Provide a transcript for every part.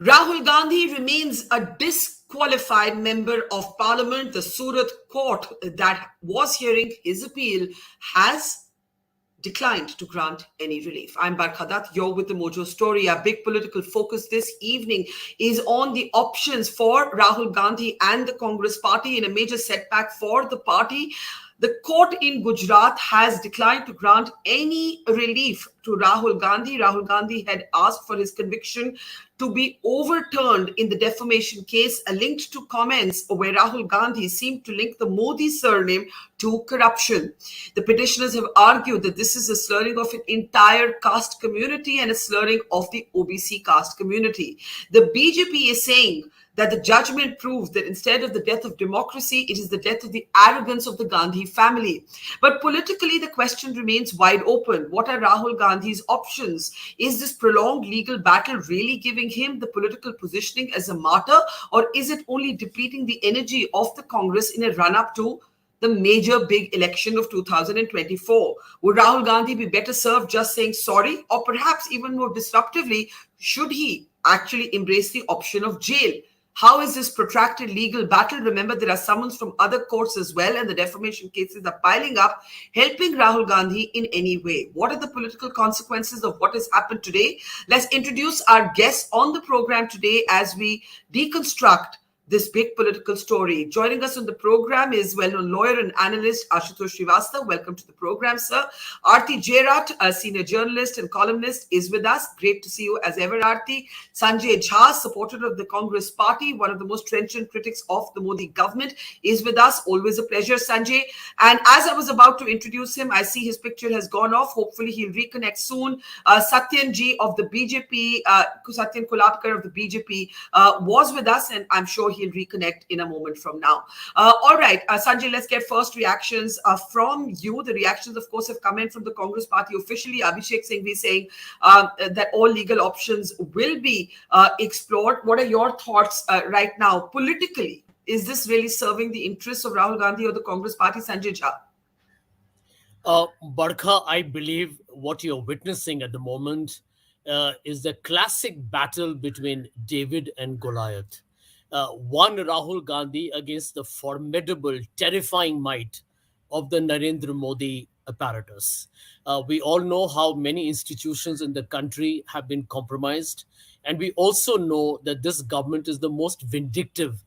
Rahul Gandhi remains a disqualified member of parliament. The Surat court that was hearing his appeal has declined to grant any relief. I'm Barkhadat. You're with the Mojo Story. Our big political focus this evening is on the options for Rahul Gandhi and the Congress party in a major setback for the party. The court in Gujarat has declined to grant any relief to Rahul Gandhi. Rahul Gandhi had asked for his conviction to be overturned in the defamation case, linked to comments where Rahul Gandhi seemed to link the Modi surname to corruption. The petitioners have argued that this is a slurring of an entire caste community and a slurring of the OBC caste community. The BJP is saying that the judgment proves that instead of the death of democracy, it is the death of the arrogance of the Gandhi family. But politically, the question remains wide open. What are Rahul Gandhi's options? Is this prolonged legal battle really giving him the political positioning as a martyr, or is it only depleting the energy of the Congress in a run-up to the major big election of 2024? Would Rahul Gandhi be better served just saying sorry, or perhaps even more disruptively, should he actually embrace the option of jail? How is this protracted legal battle? Remember, there are summons from other courts as well, and the defamation cases are piling up, helping Rahul Gandhi in any way. What are the political consequences of what has happened today? Let's introduce our guests on the program today as we deconstruct this big political story. Joining us on the program is well-known lawyer and analyst Ashutosh Srivastava. Welcome to the program, sir. Aarti Jairat, a senior journalist and columnist, is with us. Great to see you as ever, Aarti. Sanjay Jha, supporter of the Congress party, one of the most trenchant critics of the Modi government, is with us. Always a pleasure, Sanjay. And as I was about to introduce him, I see his picture has gone off. Hopefully he'll reconnect soon. Satyan Ji of the BJP, Satyan Kulapkar of the BJP was with us, and I'm sure he'll reconnect in a moment from now. All right, Sanjay, let's get first reactions from you. The reactions, of course, have come in from the Congress party officially. Abhishek Singhvi saying that all legal options will be explored. What are your thoughts right now politically? Is this really serving the interests of Rahul Gandhi or the Congress party? Sanjay Jha. Barkha, I believe what you're witnessing at the moment is the classic battle between David and Goliath. One Rahul Gandhi against the formidable, terrifying might of the Narendra Modi apparatus. We all know how many institutions in the country have been compromised. And we also know that this government is the most vindictive,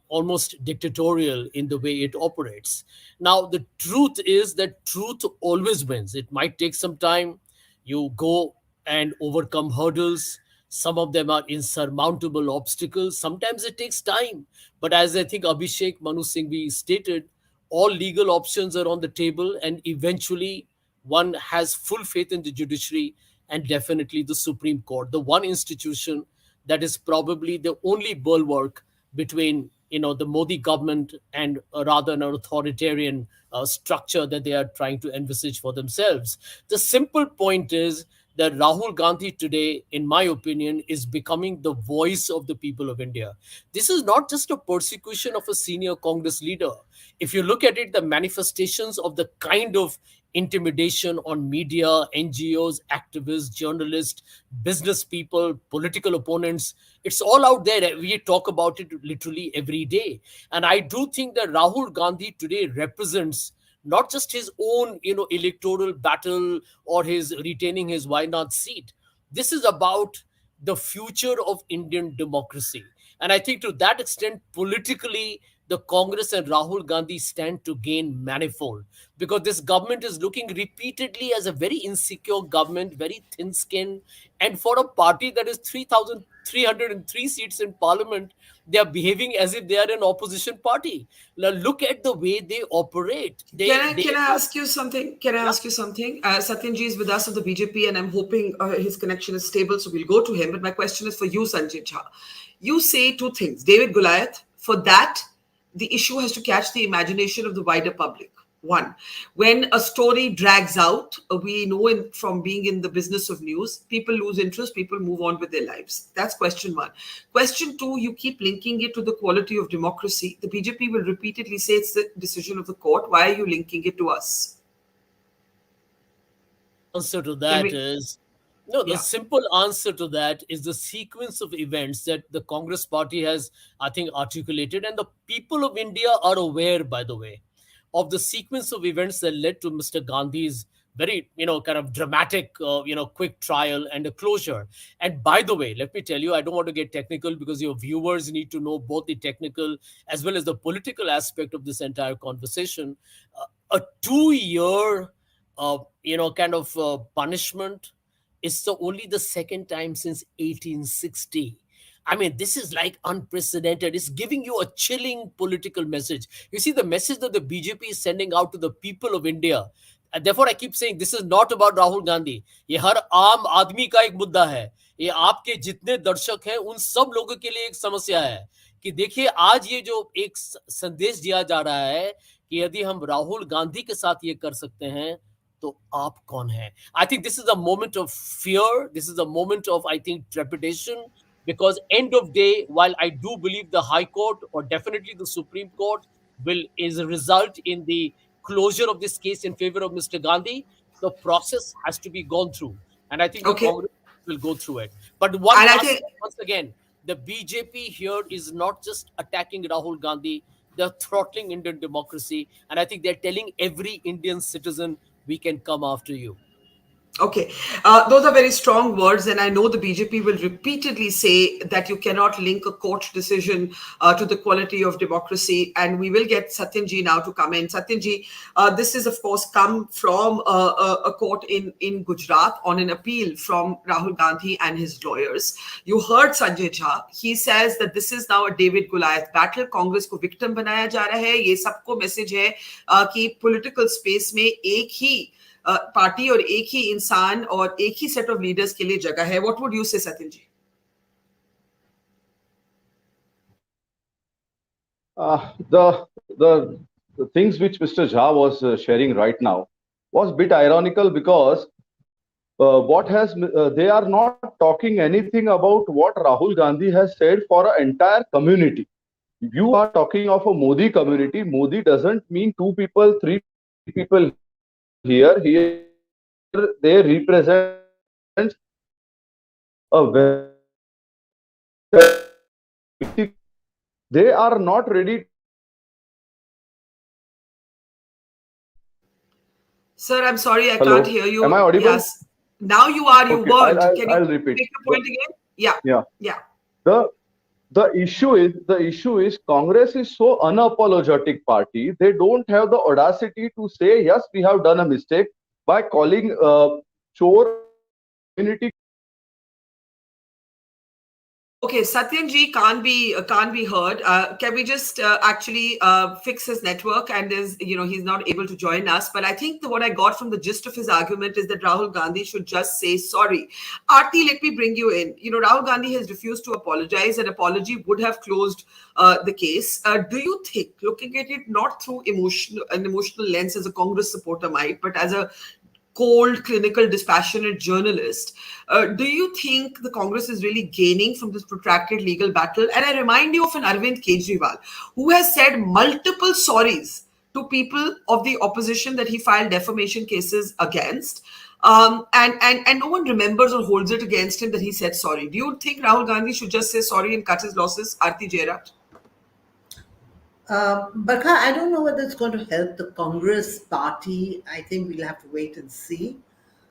almost dictatorial in the way it operates. Now, the truth is that truth always wins. It might take some time. You go and overcome hurdles. Some of them are insurmountable obstacles. Sometimes it takes time. But as I think Abhishek Manu Singhvi stated, all legal options are on the table, and eventually one has full faith in the judiciary and definitely the Supreme Court, the one institution that is probably the only bulwark between the Modi government and rather an authoritarian structure that they are trying to envisage for themselves. The simple point is that Rahul Gandhi today, in my opinion, is becoming the voice of the people of India. This is not just a persecution of a senior Congress leader. If you look at it, the manifestations of the kind of intimidation on media, NGOs, activists, journalists, business people, political opponents, it's all out there. We talk about it literally every day. And I do think that Rahul Gandhi today represents not just his own, electoral battle or his retaining his Wayanad seat. This is about the future of Indian democracy. And I think to that extent, politically, the Congress and Rahul Gandhi stand to gain manifold, because this government is looking repeatedly as a very insecure government, very thin-skinned. And for a party that is 3,303 seats in parliament, they are behaving as if they are an opposition party. Now, look at the way they operate. Can I ask you something? Can I ask you something? Satyanji is with us of the BJP, and I'm hoping his connection is stable, so we'll go to him. But my question is for you, Sanjay Jha. You say two things: David Goliath. For that, the issue has to catch the imagination of the wider public. One, when a story drags out, we know from being in the business of news, people lose interest, people move on with their lives. That's question one. Question two, you keep linking it to the quality of democracy. The BJP will repeatedly say it's the decision of the court. Why are you linking it to us? Answer to that is No, the Yeah. simple answer to that is the sequence of events that the Congress party has, I think, articulated. And the people of India are aware, by the way, of the sequence of events that led to Mr. Gandhi's very, kind of dramatic, quick trial and a closure. And by the way, let me tell you, I don't want to get technical because your viewers need to know both the technical as well as the political aspect of this entire conversation. A 2 year, punishment is only the second time since 1860. I mean, this is like unprecedented. It's giving you a chilling political message. You see, the message that the BJP is sending out to the people of India. And therefore, I keep saying this is not about Rahul Gandhi. ये हर आम आदमी का एक मुद्दा है. ये आपके जितने दर्शक हैं उन सब लोगों के लिए एक समस्या है कि देखिए आज ये जो एक संदेश दिया जा रहा है कि यदि हम राहुल गांधी के साथ ये कर सकते हैं तो आप कौन है? I think this is a moment of fear. This is a moment of, I think, trepidation. Because end of day, while I do believe the High Court or definitely the Supreme Court is a result in the closure of this case in favor of Mr. Gandhi, the process has to be gone through, and I think the Okay. Congress will go through it. But one And I last think, thing, once again, the BJP here is not just attacking Rahul Gandhi; they're throttling Indian democracy, and I think they're telling every Indian citizen, "We can come after you." okay, those are very strong words, and I know the BJP will repeatedly say that you cannot link a court decision to the quality of democracy. And we will get Satyanji now to come in. Satyanji, this is of course come from a court in Gujarat on an appeal from Rahul Gandhi and his lawyers. You heard Sanjay Jha. He says that this is now a David Goliath battle. Congress को victim बनाया जा रहा है. ये सबको message है कि political space में एक ही पार्टी और एक ही इंसान और एक ही सेट ऑफ लीडर्स के लिए जगह है. व्हाट वुड यू से सत्यन जी? The things which Mr. Jha was sharing right now was a bit ironical because they are not talking anything about what Rahul Gandhi has said for an entire community. You are talking of a Modi community. Modi doesn't mean two people, three people here. Here they represent a very, they are not ready. Sir, I'm sorry, I Hello? can't hear you. Am I audible? Yes. Now you are. You Okay, weren't. Can I'll you repeat. make the point again? Yeah. Yeah. Yeah. The issue is Congress is so unapologetic party. They don't have the audacity to say yes, we have done a mistake by calling chore community. Okay, Satyan ji can't be heard. Can we just actually fix his network? And he's not able to join us. But I think what I got from the gist of his argument is that Rahul Gandhi should just say sorry. Aarti, let me bring you in. Rahul Gandhi has refused to apologize. An apology would have closed the case. Do you think, looking at it not through an emotional lens as a Congress supporter might, but as a cold, clinical, dispassionate journalist, do you think the Congress is really gaining from this protracted legal battle? And I remind you of an Arvind Kejriwal, who has said multiple sorries to people of the opposition that he filed defamation cases against. And no one remembers or holds it against him that he said sorry. Do you think Rahul Gandhi should just say sorry and cut his losses? Aarti Jairat? Barkha, I don't know whether it's going to help the Congress party. I think we'll have to wait and see.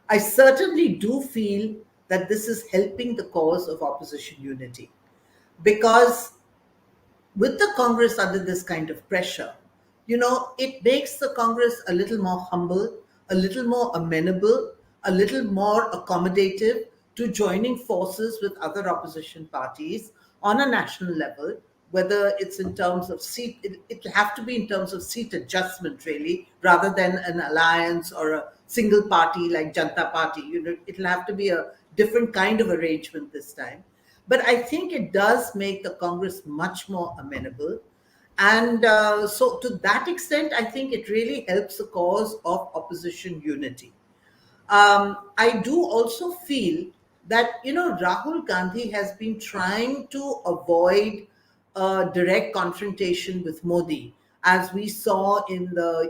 I certainly do feel that this is helping the cause of opposition unity, because with the Congress under this kind of pressure, it makes the Congress a little more humble, a little more amenable, a little more accommodative to joining forces with other opposition parties on a national level, whether it's in terms of seat, it'll have to be in terms of seat adjustment, really, rather than an alliance or a single party like Janata Party. It'll have to be a different kind of arrangement this time. But I think it does make the Congress much more amenable. And so to that extent, I think it really helps the cause of opposition unity. I do also feel that, Rahul Gandhi has been trying to avoid direct confrontation with Modi, as we saw in the,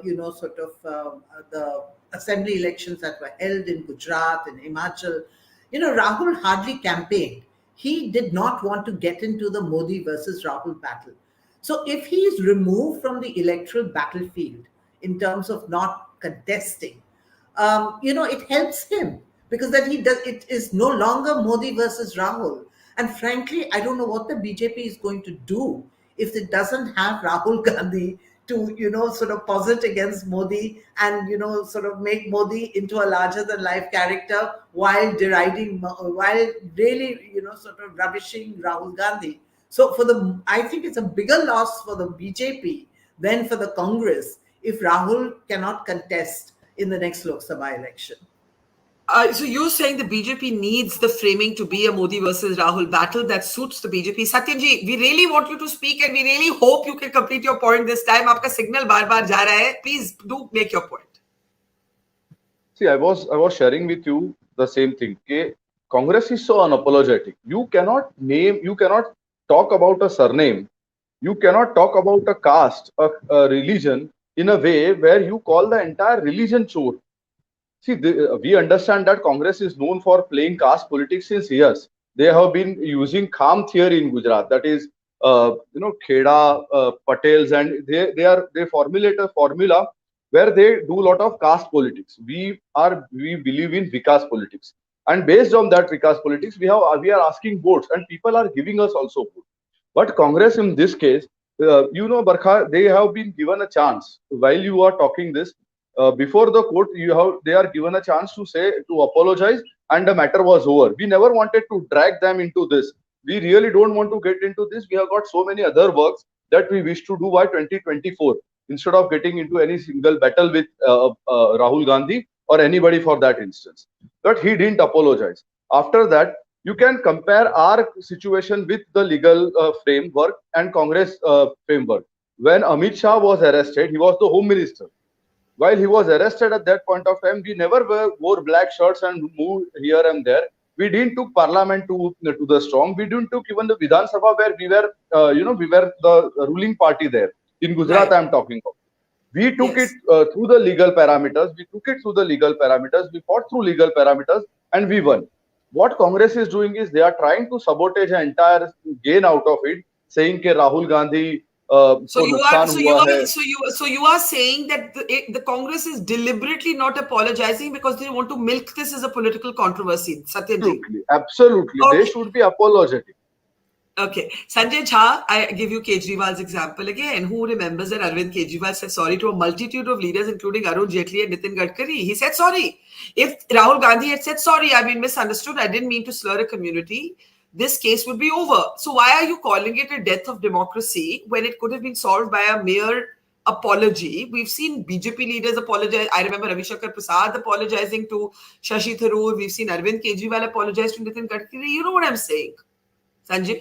the assembly elections that were held in Gujarat and Himachal. Rahul hardly campaigned. He did not want to get into the Modi versus Rahul battle. So if he is removed from the electoral battlefield in terms of not contesting, it helps him because that he does. It is no longer Modi versus Rahul. And frankly, I don't know what the BJP is going to do if it doesn't have Rahul Gandhi to, sort of posit against Modi and, sort of make Modi into a larger than life character while deriding, while really, sort of rubbishing Rahul Gandhi. So I think it's a bigger loss for the BJP than for the Congress if Rahul cannot contest in the next Lok Sabha election. So you're saying the BJP needs the framing to be a Modi versus Rahul battle that suits the BJP. Satyanji, we really want you to speak and we really hope you can complete your point this time. Aapka signal bar ja raha hai. Please do make your point. See, I was sharing with you the same thing. Okay? Congress is so unapologetic. You cannot talk about a surname. You cannot talk about a caste, a religion in a way where you call the entire religion chore. See, we understand that Congress is known for playing caste politics since years. They have been using Kham theory in Gujarat. That is, Kheda, Patels, and they formulate a formula where they do a lot of caste politics. We believe in Vikas politics, and based on that Vikas politics, we are asking votes, and people are giving us also votes. But Congress in this case, Barkha, they have been given a chance while you are talking this. Before the court, they are given a chance to apologize, and the matter was over. We never wanted to drag them into this. We really don't want to get into this. We have got so many other works that we wish to do by 2024 instead of getting into any single battle with Rahul Gandhi or anybody for that instance. But he didn't apologize. After that, you can compare our situation with the legal framework and Congress framework. When Amit Shah was arrested, he was the Home Minister. While he was arrested at that point of time, we never wore black shirts and moved here and there. We didn't took Parliament to the storm. We didn't took even the Vidhan Sabha where we were the ruling party there. In Gujarat, Right. I am talking of. We took Yes. it through the legal parameters. We took it through the legal parameters. We fought through legal parameters and we won. What Congress is doing is they are trying to sabotage an entire gain out of it, saying that Rahul Gandhi So को you नुकसान are हुआ है. so you are saying that the Congress is deliberately not apologizing because they want to milk this as a political controversy. Satyanji. Absolutely. Okay. They should be apologetic. Okay. Sanjay Jha, I give you Kejriwal's example again. Who remembers that Arvind Kejriwal said sorry to a multitude of leaders, including Arun Jaitley and Nitin Gadkari? He said sorry. If Rahul Gandhi had said sorry, I've been misunderstood, I didn't mean to slur a community, this case would be over. So why are you calling it a death of democracy when it could have been solved by a mere apology? We've seen BJP leaders apologize. I remember Ravi Shankar Prasad apologizing to Shashi Tharoor. We've seen Arvind Kejriwal apologize to Nitin Gadkari. You know what I'm saying, Sanjay?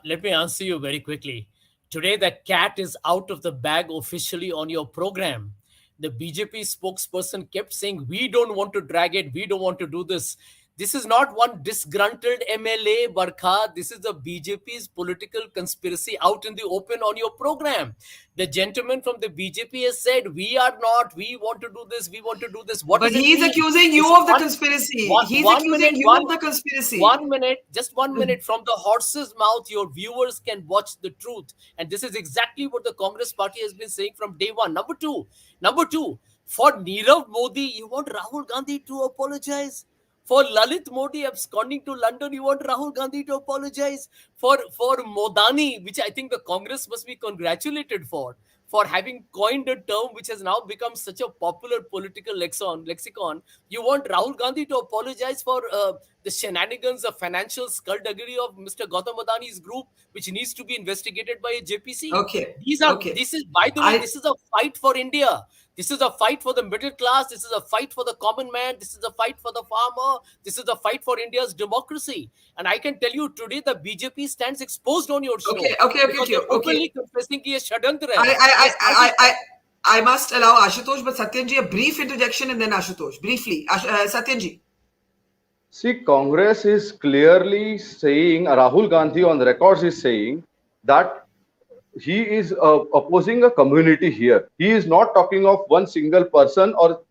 Let me answer you very quickly. Today, the cat is out of the bag officially on your program. The BJP spokesperson kept saying, we don't want to drag it. We don't want to do this. This is not one disgruntled MLA, Barkha. This is the BJP's political conspiracy out in the open on your program. The gentleman from the BJP has said, we want to do this, we want to do this. What But does it he's mean? accusing you of the conspiracy. He's accusing you of the conspiracy. 1 minute, just 1 minute. From the horse's mouth, your viewers can watch the truth. And this is exactly what the Congress party has been saying from day one. Number two, for Nirav Modi, you want Rahul Gandhi to apologize? For Lalit Modi absconding to London, you want Rahul Gandhi to apologize? For Modani, which I think the Congress must be congratulated for having coined a term which has now become such a popular political lexicon. You want Rahul Gandhi to apologize for the shenanigans, the financial skullduggery of Mr. Gautam Adani's group, which needs to be investigated by a JPC. Okay. This is, by the way, this is a fight for India. This is a fight for the middle class. This is a fight for the common man. This is a fight for the farmer. This is a fight for India's democracy. And I can tell you today, the BJP stands exposed on your show. Okay. Openly confessing कि ये षड्यंत्र है. I must allow Ashutosh, but Satyanji, a brief interjection and then Ashutosh. Briefly, Satyanji. See, Congress is clearly saying, Rahul Gandhi on the records is saying that he is opposing a community here. He is not talking of one single person or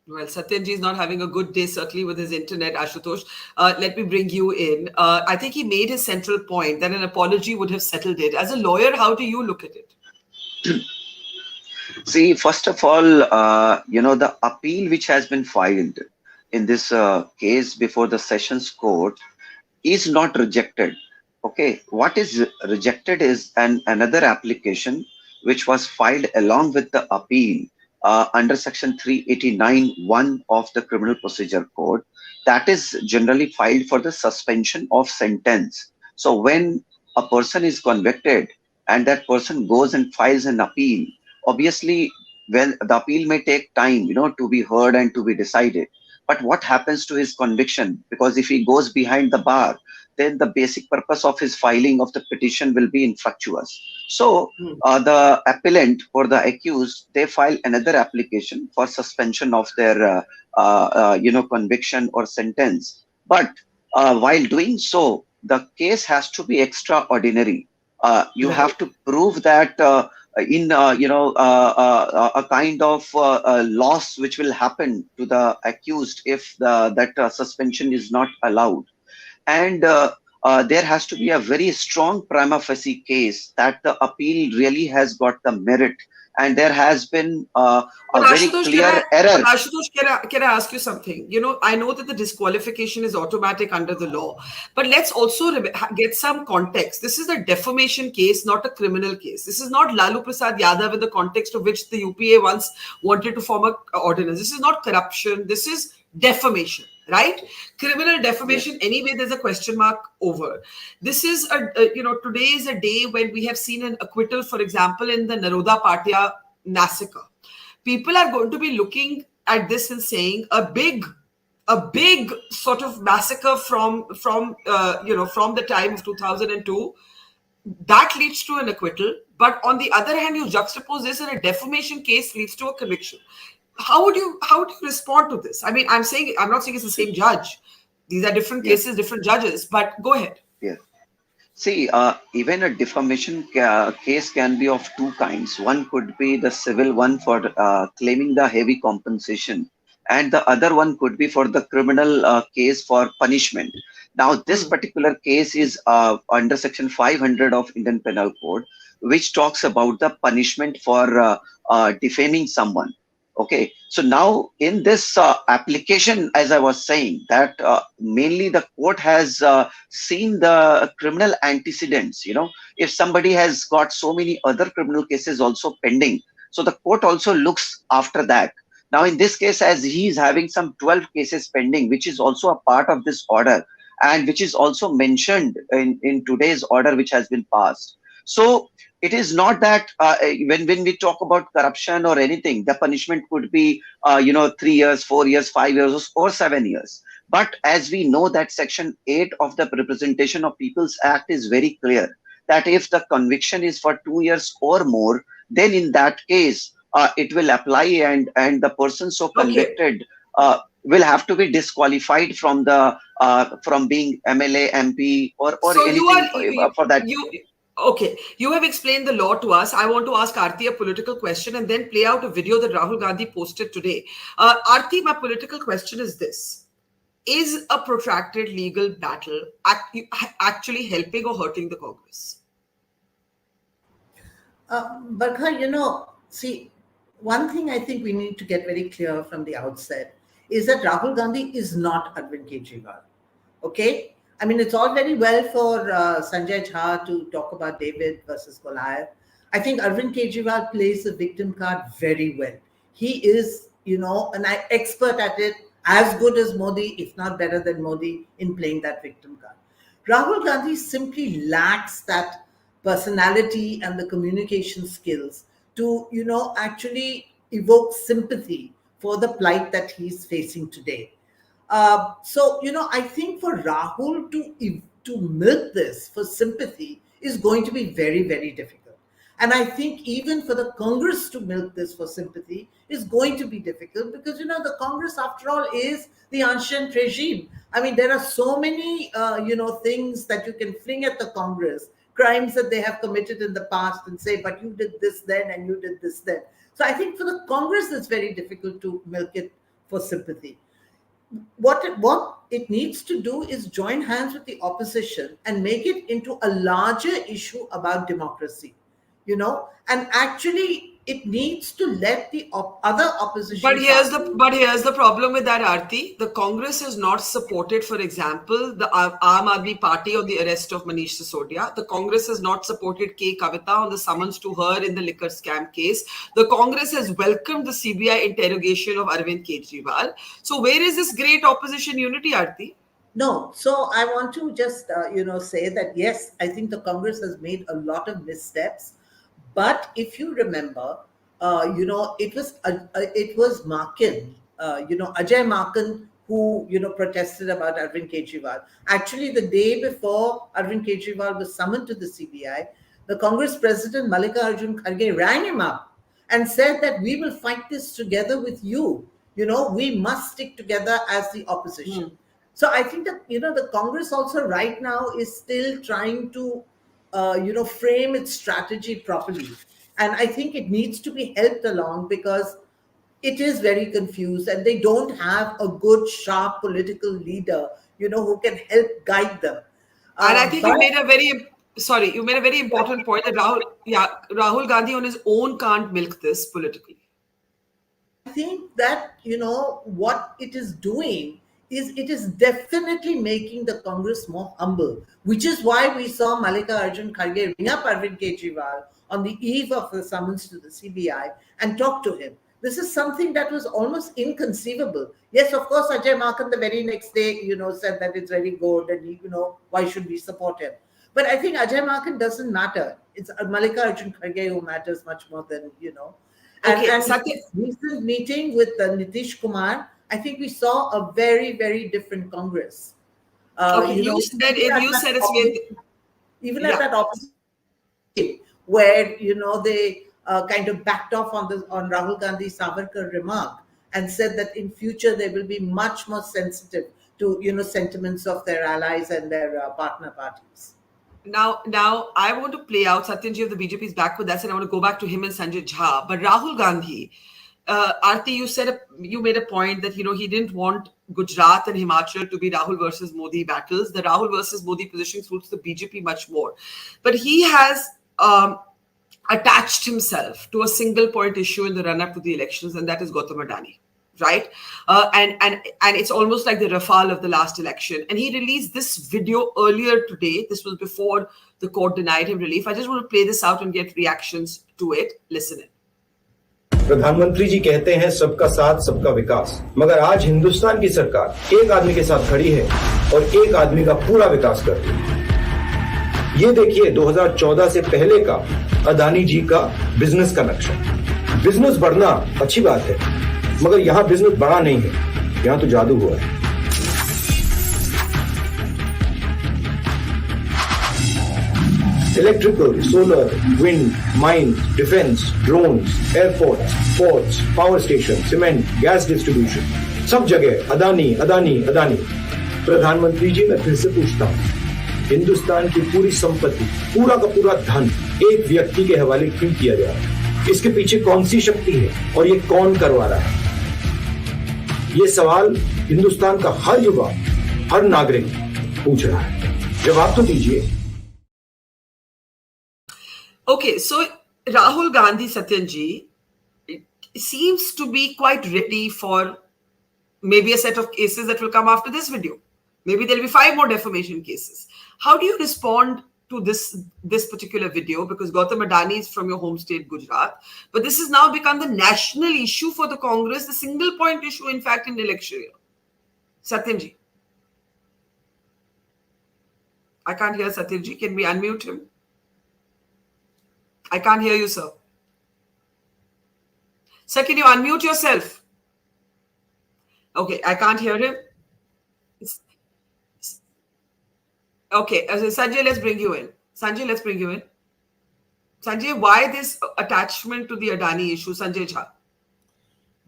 Well, Satyanji is not having a good day, certainly with his internet, Ashutosh. Let me bring you in. I think he made his central point that an apology would have settled it. As a lawyer, how do you look at it? See, first of all, the appeal which has been filed in this case before the Sessions Court is not rejected. Okay, what is rejected is another application which was filed along with the appeal under Section 389(1) of the Criminal Procedure Code. That is generally filed for the suspension of sentence. So when a person is convicted and that person goes and files an appeal, obviously, well, the appeal may take time, to be heard and to be decided. But what happens to his conviction? Because if he goes behind the bar, then the basic purpose of his filing of the petition will be infructuous. So the appellant or the accused, they file another application for suspension of their, conviction or sentence. But while doing so, the case has to be extraordinary. You have to prove that in a kind of loss which will happen to the accused if that suspension is not allowed, and there has to be a very strong prima facie case that the appeal really has got the merit, and there has been a very clear error. Ashutosh, can I ask you something? I know that the disqualification is automatic under the law, but let's also get some context. This is a defamation case, not a criminal case. This is not Lalu Prasad Yadav in the context of which the UPA once wanted to form a ordinance. This is not corruption. This is defamation. Right? Criminal defamation, yes. Anyway, there's a question mark over. This is, today is a day when we have seen an acquittal, for example, in the Naroda Patia massacre. People are going to be looking at this and saying a big sort of massacre from the time of 2002, that leads to an acquittal. But on the other hand, you juxtapose this and a defamation case leads to a conviction. How would you respond to this? I mean, I'm not saying it's the same judge. These are different cases, different judges, but go ahead. Yeah. See, even a defamation case can be of two kinds. One could be the civil one for claiming the heavy compensation, and the other one could be for the criminal case for punishment. Now, this particular case is under Section 500 of Indian Penal Code, which talks about the punishment for defaming someone. Okay, so now in this application, as I was saying, that mainly the court has seen the criminal antecedents. If somebody has got so many other criminal cases also pending, so the court also looks after that. Now, in this case, as he is having some 12 cases pending, which is also a part of this order and which is also mentioned in today's order, which has been passed. So it is not that when we talk about corruption or anything, the punishment could be 3 years, 4 years, 5 years, or 7 years. But as we know that Section 8 of the Representation of People's Act is very clear that if the conviction is for 2 years or more, then in that case it will apply, and the person so convicted will have to be disqualified from being MLA, MP, or so anything for that. Okay, you have explained the law to us. I want to ask Aarti a political question and then play out a video that Rahul Gandhi posted today. Aarti, my political question is this. Is a protracted legal battle actually helping or hurting the Congress? Barkha, see, one thing I think we need to get very clear from the outset is that Rahul Gandhi is not Arvind Kejriwal. Okay? I mean, it's all very well for Sanjay Jha to talk about David versus Goliath. I think Arvind Kejriwal plays the victim card very well. He is, an expert at it, as good as Modi, if not better than Modi, in playing that victim card. Rahul Gandhi simply lacks that personality and the communication skills to, actually evoke sympathy for the plight that he's facing today. I think for Rahul to milk this for sympathy is going to be very, very difficult. And I think even for the Congress to milk this for sympathy is going to be difficult because, the Congress, after all, is the ancient regime. I mean, there are so many, things that you can fling at the Congress, crimes that they have committed in the past and say, but you did this then and you did this then. So I think for the Congress, it's very difficult to milk it for sympathy. What it needs to do is join hands with the opposition and make it into a larger issue about democracy, and actually it needs to let the other opposition parties. But here's the problem with that, Aarti. The Congress has not supported, for example, the Aam Aadmi Party on the arrest of Manish Sisodia. The Congress has not supported K. Kavita on the summons to her in the liquor scam case. The Congress has welcomed the CBI interrogation of Arvind Kejriwal. So where is this great opposition unity, Aarti? No, so I want to just say that yes, I think the Congress has made a lot of missteps, but if you remember, it was Makin, Ajay Makin, who protested about Arvind Kejriwal. Actually, the day before Arvind Kejriwal was summoned to the CBI, the Congress president Mallikarjun Kharge rang him up and said that we will fight this together with you. We must stick together as the opposition. So I think that the Congress also right now is still trying to frame its strategy properly, and I think it needs to be helped along because it is very confused and they don't have a good sharp political leader who can help guide them. And I think But- you made a very important point that Rahul Gandhi on his own can't milk this politically. I think that what it is doing is it is definitely making the Congress more humble, which is why we saw Mallikarjun Kharge ring up Arvind Kejriwal on the eve of the summons to the CBI and talk to him. This is something that was almost inconceivable. Yes, of course, Ajay Makan the very next day, said that it's very good and why should we support him? But I think Ajay Makan doesn't matter. It's Mallikarjun Kharge who matters much more than. Okay, And Satya- this recent meeting with Nitish Kumar, I think we saw a very, very different Congress. You said it's with even at that opposite, where they kind of backed off on Rahul Gandhi's Savarkar remark and said that in future they will be much more sensitive to sentiments of their allies and their partner parties. Now, I want to play out Satyanji of the BJP is back with us, and I want to go back to him and Sanjay Jha. But Rahul Gandhi, Aarti, you made a point that he didn't want Gujarat and Himachal to be Rahul versus Modi battles. The Rahul versus Modi position suits the BJP much more, but he has attached himself to a single point issue in the run-up to the elections, and that is Gautam Adani. Right, and it's almost like the Rafale of the last election. And he released this video earlier today. This was before the court denied him relief. I just want to play this out and get reactions to it. Listen in. प्रधानमंत्री जी कहते हैं सबका साथ सबका विकास, मगर आज हिंदुस्तान की सरकार एक आदमी के साथ खड़ी है और एक आदमी का पूरा विकास करती है। ये देखिए 2014 से पहले का अदानी जी का बिजनेस का नक्शा। बिजनेस बढ़ना अच्छी बात है, मगर यहां बिजनेस बड़ा नहीं है, यहां तो जादू हुआ है। Electrical, solar, wind, mines, defence, drones, airports, ports, power station, cement, gas distribution, सब जगह अदानी अदानी अदानी। प्रधानमंत्री जी, मैं फिर से पूछता हूं, हिंदुस्तान की पूरी संपत्ति, पूरा का पूरा धन एक व्यक्ति के हवाले क्यों किया जा रहा है? इसके पीछे कौन सी शक्ति है और ये कौन करवा रहा है? ये सवाल हिंदुस्तान का हर युवा, हर नागरिक पूछ रहा है। जवाब तो दीजिए। Okay, so Rahul Gandhi, Satyanji, seems to be quite ready for maybe a set of cases that will come after this video. Maybe there'll be 5 more defamation cases. How do you respond to this particular video? Because Gautam Adani is from your home state, Gujarat. But this has now become the national issue for the Congress, the single point issue, in fact, in the election year. Satyanji. I can't hear Satyanji. Can we unmute him? I can't hear you, sir. Sir, can you unmute yourself? Okay, I can't hear him. Okay, Sanjay, let's bring you in. Sanjay, let's bring you in. Sanjay, why this attachment to the Adani issue? Sanjay Jha.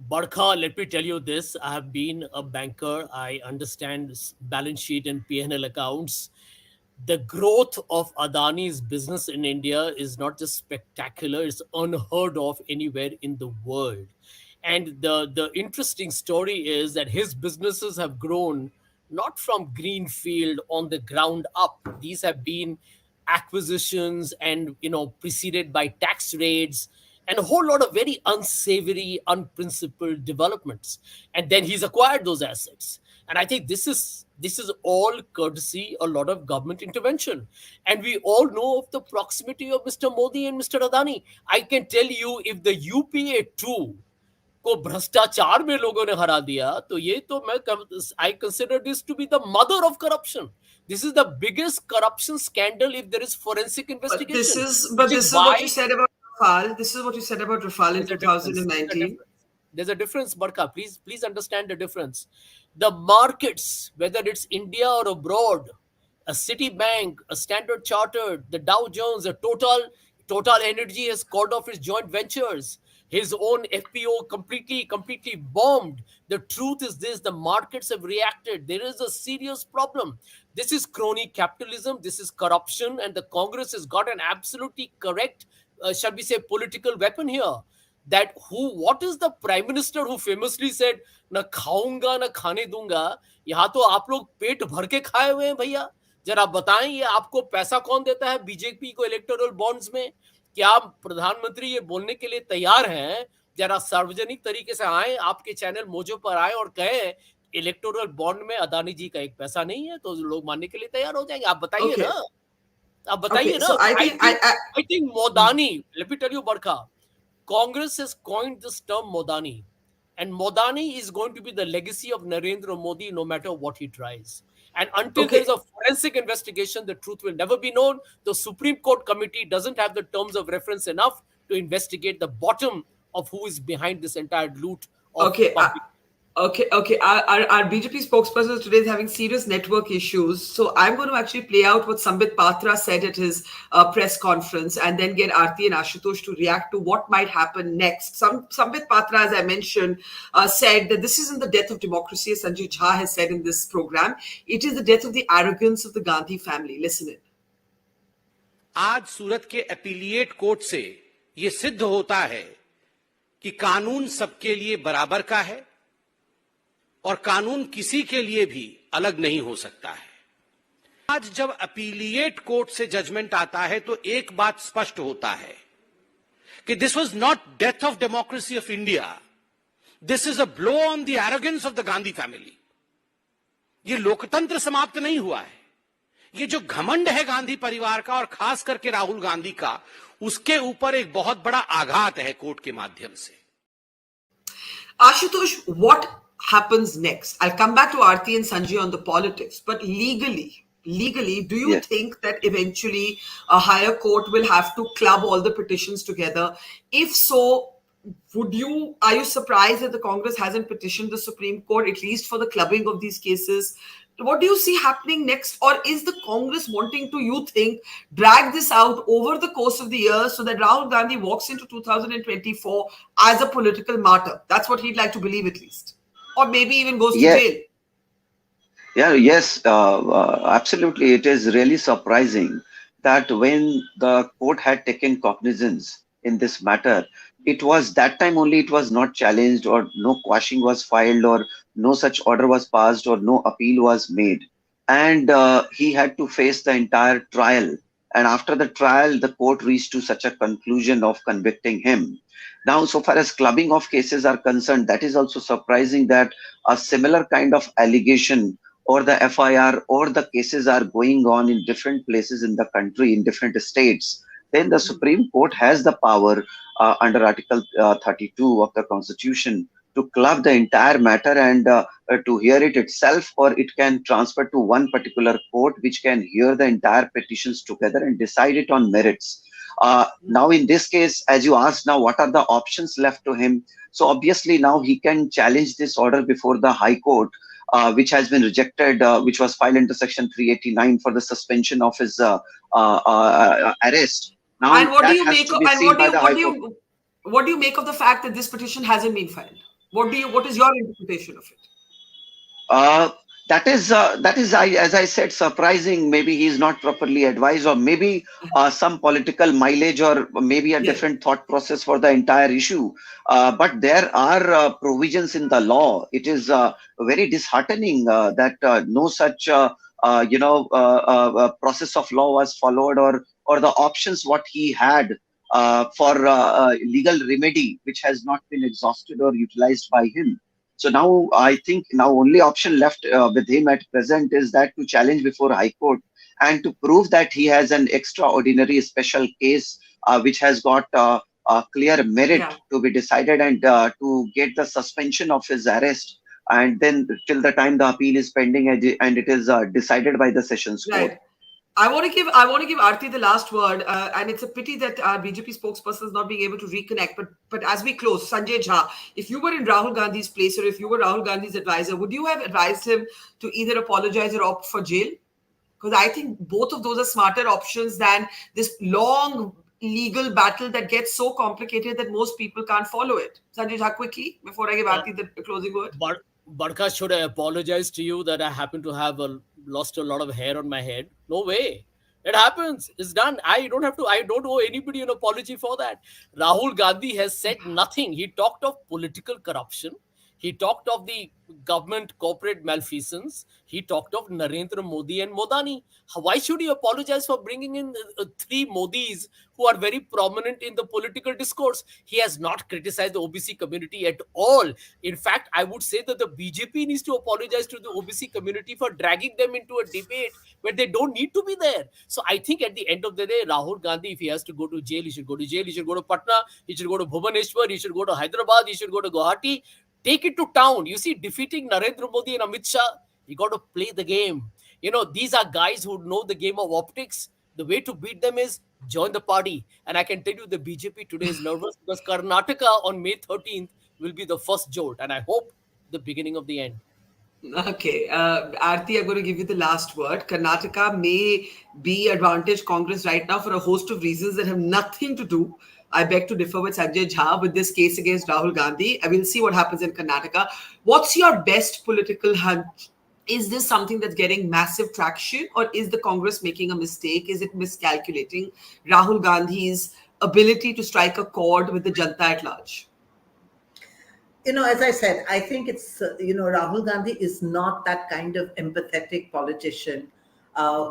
Barkha, let me tell you this. I have been a banker. I understand balance sheet and P&L accounts. The growth of Adani's business in India is not just spectacular, it's unheard of anywhere in the world. And the interesting story is that his businesses have grown not from greenfield on the ground up. These have been acquisitions and, preceded by tax raids and a whole lot of very unsavory, unprincipled developments. And then he's acquired those assets. And I think this is all courtesy a lot of government intervention. And we all know of the proximity of Mr. Modi and Mr. Adani. I can tell you, if the UPA 2 को भ्रष्टाचार में लोगों ने हरा दिया, तो ये तो मैं I consider this to be the mother of corruption. This is the biggest corruption scandal if there is forensic investigation. This is what you said about Rafale. This is what you said about Rafale in 2019. There's a difference, Barkha. Please understand the difference. The markets, whether it's India or abroad, a Citibank, a Standard Chartered, the Dow Jones, a Total Energy has called off its joint ventures. His own FPO completely bombed. The truth is this: the markets have reacted. There is a serious problem. This is crony capitalism. This is corruption, and the Congress has got an absolutely correct, shall we say, political weapon here. That what is the prime minister who famously said, "Na khaunga na khane dunga." यहाँ तो आप लोग पेट भर के खाए हुए हैं भैया. जरा बताएं, ये आपको पैसा कौन देता है बीजेपी को इलेक्टोरल बॉन्ड्स में? क्या प्रधानमंत्री ये बोलने के लिए तैयार हैं? जरा सार्वजनिक तरीके से आए, आपके चैनल मोजो पर आए और कहें इलेक्टोरल बॉन्ड में अदानी जी का एक पैसा नहीं है, तो लोग मानने के लिए तैयार हो जाएंगे. आप बताइए ना, आप बताइए ना. I think Modani, let me tell you, Barkha, Congress has coined this term Modani, and Modani is going to be the legacy of Narendra Modi no matter what he tries. And until there is a forensic investigation, the truth will never be known. The Supreme Court committee doesn't have the terms of reference enough to investigate the bottom of who is behind this entire loot of public. Our BJP spokesperson today is having serious network issues. So I'm going to actually play out what Sambit Patra said at his press conference and then get Aarti and Ashutosh to react to what might happen next. Sambit Patra, as I mentioned, said that this isn't the death of democracy, as Sanjay Jha has said in this program. It is the death of the arrogance of the Gandhi family. Listen in. आज सूरत के appellate court से ये सिद्ध होता है कि कानून सबके लिए बराबर का है और कानून किसी के लिए भी अलग नहीं हो सकता है. आज जब अपीलिएट कोर्ट से जजमेंट आता है तो एक बात स्पष्ट होता है कि this was not death of democracy of India, this is a blow on the arrogance of the Gandhi family. ये लोकतंत्र समाप्त नहीं हुआ है. ये जो घमंड है गांधी परिवार का और खास करके राहुल गांधी का, उसके ऊपर एक बहुत बड़ा आघात है कोर्ट के माध्यम से. Ashutosh, what happens next? I'll come back to Aarti and Sanjay on the politics, but legally, do you think that eventually a higher court will have to club all the petitions together? If so, are you surprised that the Congress hasn't petitioned the Supreme Court, at least for the clubbing of these cases? What do you see happening next? Or is the Congress wanting to, you think, drag this out over the course of the year so that Rahul Gandhi walks into 2024 as a political martyr? That's what he'd like to believe, at least. Or maybe even goes to jail. Yes, absolutely. It is really surprising that when the court had taken cognizance in this matter, it was that time only it was not challenged, or no quashing was filed, or no such order was passed, or no appeal was made. And he had to face the entire trial. And after the trial, the court reached to such a conclusion of convicting him. Now, so far as clubbing of cases are concerned, that is also surprising that a similar kind of allegation or the FIR or the cases are going on in different places in the country, in different states. Then the Supreme Court has the power under Article 32 of the Constitution to club the entire matter and to hear it itself, or it can transfer to one particular court which can hear the entire petitions together and decide it on merits. Now, in this case, as you asked, now what are the options left to him? So obviously now he can challenge this order before the High Court, which has been rejected, which was filed under Section 389 for the suspension of his arrest. Now, and what do you make of, what do you make of the fact that this petition hasn't been filed? What is your interpretation of it? that is as I said, surprising. Maybe he's not properly advised, or maybe some political mileage, or maybe a Yeah. different thought process for the entire issue. But there are provisions in the law. It is very disheartening that no such process of law was followed, or the options what he had for legal remedy, which has not been exhausted or utilized by him. So now I think now only option left with him at present is that to challenge before High Court and to prove that he has an extraordinary special case which has got a clear merit Yeah. to be decided, and to get the suspension of his arrest, and then till the time the appeal is pending and it is decided by the Sessions Court. Right. I want to give Aarti the last word, and it's a pity that our BJP spokesperson is not being able to reconnect. But as we close, Sanjay Jha, if you were in Rahul Gandhi's place, or if you were Rahul Gandhi's advisor, would you have advised him to either apologize or opt for jail? Because I think both of those are smarter options than this long legal battle that gets so complicated that most people can't follow it. Sanjay Jha, quickly before I give Aarti the closing word. Barkha, should I apologize to you that I happen to have lost a lot of hair on my head? No way. It happens. It's done. I don't owe anybody an apology for that. Rahul Gandhi has said nothing. He talked of political corruption. He talked of the government corporate malfeasance. He talked of Narendra Modi and Modani. Why should he apologize for bringing in three Modis who are very prominent in the political discourse? He has not criticized the OBC community at all. In fact, I would say that the BJP needs to apologize to the OBC community for dragging them into a debate where they don't need to be there. So I think at the end of the day, Rahul Gandhi, if he has to go to jail, he should go to jail. He should go to Patna. He should go to Bhubaneswar. He should go to Hyderabad. He should go to Guwahati. Take it to town. You see, defeating Narendra Modi and Amit Shah, you got to play the game. These are guys who know the game of optics. The way to beat them is join the party. And I can tell you the BJP today is nervous because Karnataka on May 13th will be the first jolt. And I hope the beginning of the end. Okay, Aarti, I'm going to give you the last word. Karnataka may be advantage Congress right now for a host of reasons that have nothing to do. I beg to differ with Sanjay Jha with this case against Rahul Gandhi. I will see what happens in Karnataka. What's your best political hunch? Is this something that's getting massive traction, or is the Congress making a mistake? Is it miscalculating Rahul Gandhi's ability to strike a chord with the Janta at large? As I said, I think it's, Rahul Gandhi is not that kind of empathetic politician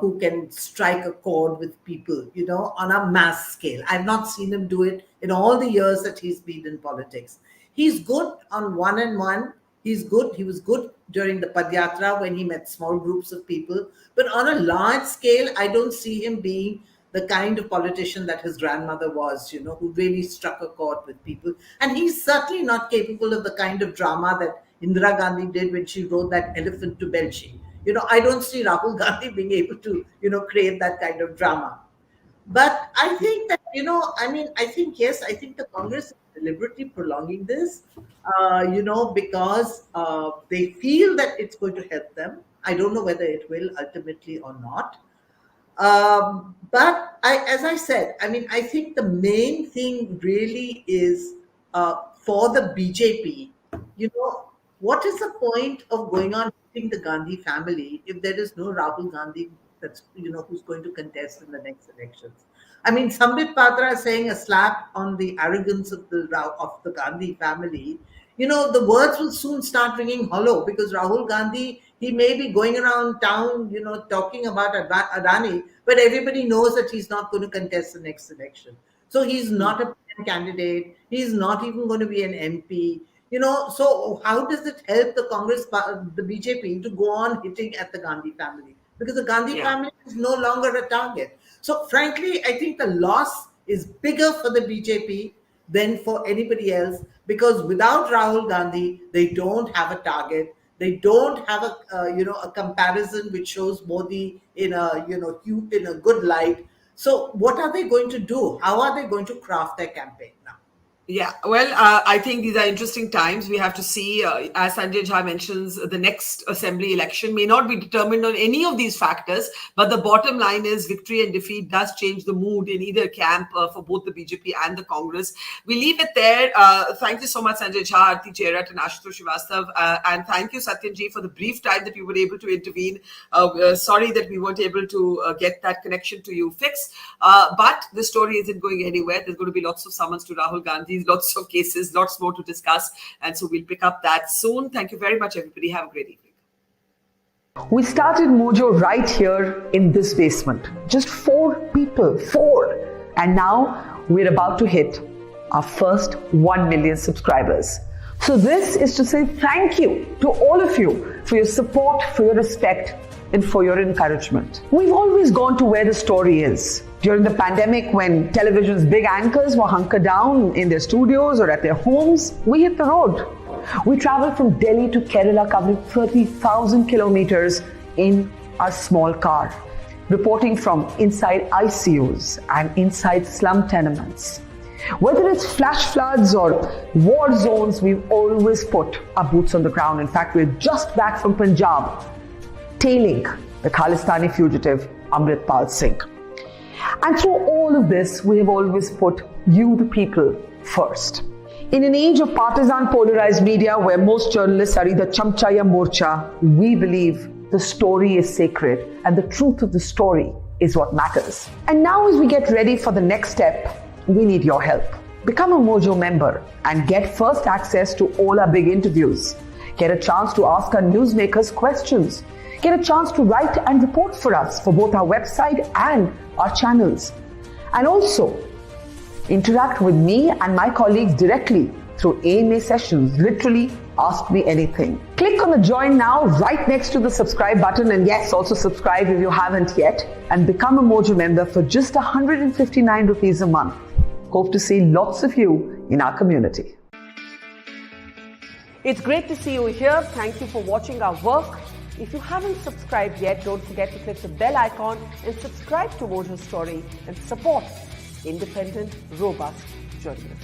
who can strike a chord with people, on a mass scale. I've not seen him do it in all the years that he's been in politics. He's good on one-on-one. He's good. He was good during the Padyatra when he met small groups of people. But on a large scale, I don't see him being the kind of politician that his grandmother was, who really struck a chord with people. And he's certainly not capable of the kind of drama that Indira Gandhi did when she rode that elephant to Belchi. I don't see Rahul Gandhi being able to, create that kind of drama. But I think that, I think the Congress is deliberately prolonging this, because they feel that it's going to help them. I don't know whether it will ultimately or not. But as I said, I think the main thing really is for the BJP, what is the point of going on hitting the Gandhi family if there is no Rahul Gandhi that's, who's going to contest in the next elections? Sambit Patra is saying a slap on the arrogance of the Gandhi family. The words will soon start ringing hollow because Rahul Gandhi, he may be going around town, talking about Adani, but everybody knows that he's not going to contest the next election. So he's not a candidate. He's not even going to be an MP. So how does it help the Congress, the BJP, to go on hitting at the Gandhi family? Because the Gandhi family is no longer a target. So frankly, I think the loss is bigger for the BJP than for anybody else, because without Rahul Gandhi, they don't have a target. They don't have a comparison which shows Modi in a good light. So what are they going to do? How are they going to craft their campaign now? Yeah, well, I think these are interesting times. We have to see, as Sanjay Jha mentions, the next assembly election may not be determined on any of these factors, but the bottom line is victory and defeat does change the mood in either camp for both the BJP and the Congress. We leave it there. Thank you so much, Sanjay Jha, Aarti Cherat, and Ashutosh Srivastav. And thank you, Satyanji, for the brief time that you were able to intervene. Sorry that we weren't able to get that connection to you fixed. But the story isn't going anywhere. There's going to be lots of summons to Rahul Gandhi, lots of cases, lots more to discuss. And so we'll pick up that soon. Thank you very much, everybody. Have a great evening. We started Mojo right here in this basement. Just 4 people, 4. And now we're about to hit our first 1 million subscribers. So this is to say thank you to all of you for your support, for your respect, and for your encouragement. We've always gone to where the story is. During the pandemic, when television's big anchors were hunkered down in their studios or at their homes, we hit the road. We traveled from Delhi to Kerala, covering 30,000 kilometers in a small car, reporting from inside ICUs and inside slum tenements. Whether it's flash floods or war zones, we've always put our boots on the ground. In fact, we're just back from Punjab, tailing the Khalistani fugitive Amritpal Singh. And through all of this, we have always put you, the people, first. In an age of partisan polarized media where most journalists are either chamcha ya morcha, we believe the story is sacred and the truth of the story is what matters. And now as we get ready for the next step, we need your help. Become a Mojo member and get first access to all our big interviews. Get a chance to ask our newsmakers questions. Get a chance to write and report for us for both our website and our channels. And also, interact with me and my colleagues directly through AMA sessions. Literally, ask me anything. Click on the join now right next to the subscribe button, and yes, also subscribe if you haven't yet, and become a Mojo member for just 159 rupees a month. Hope to see lots of you in our community. It's great to see you here. Thank you for watching our work. If you haven't subscribed yet, don't forget to click the bell icon and subscribe to Mojo Story and support independent, robust journalism.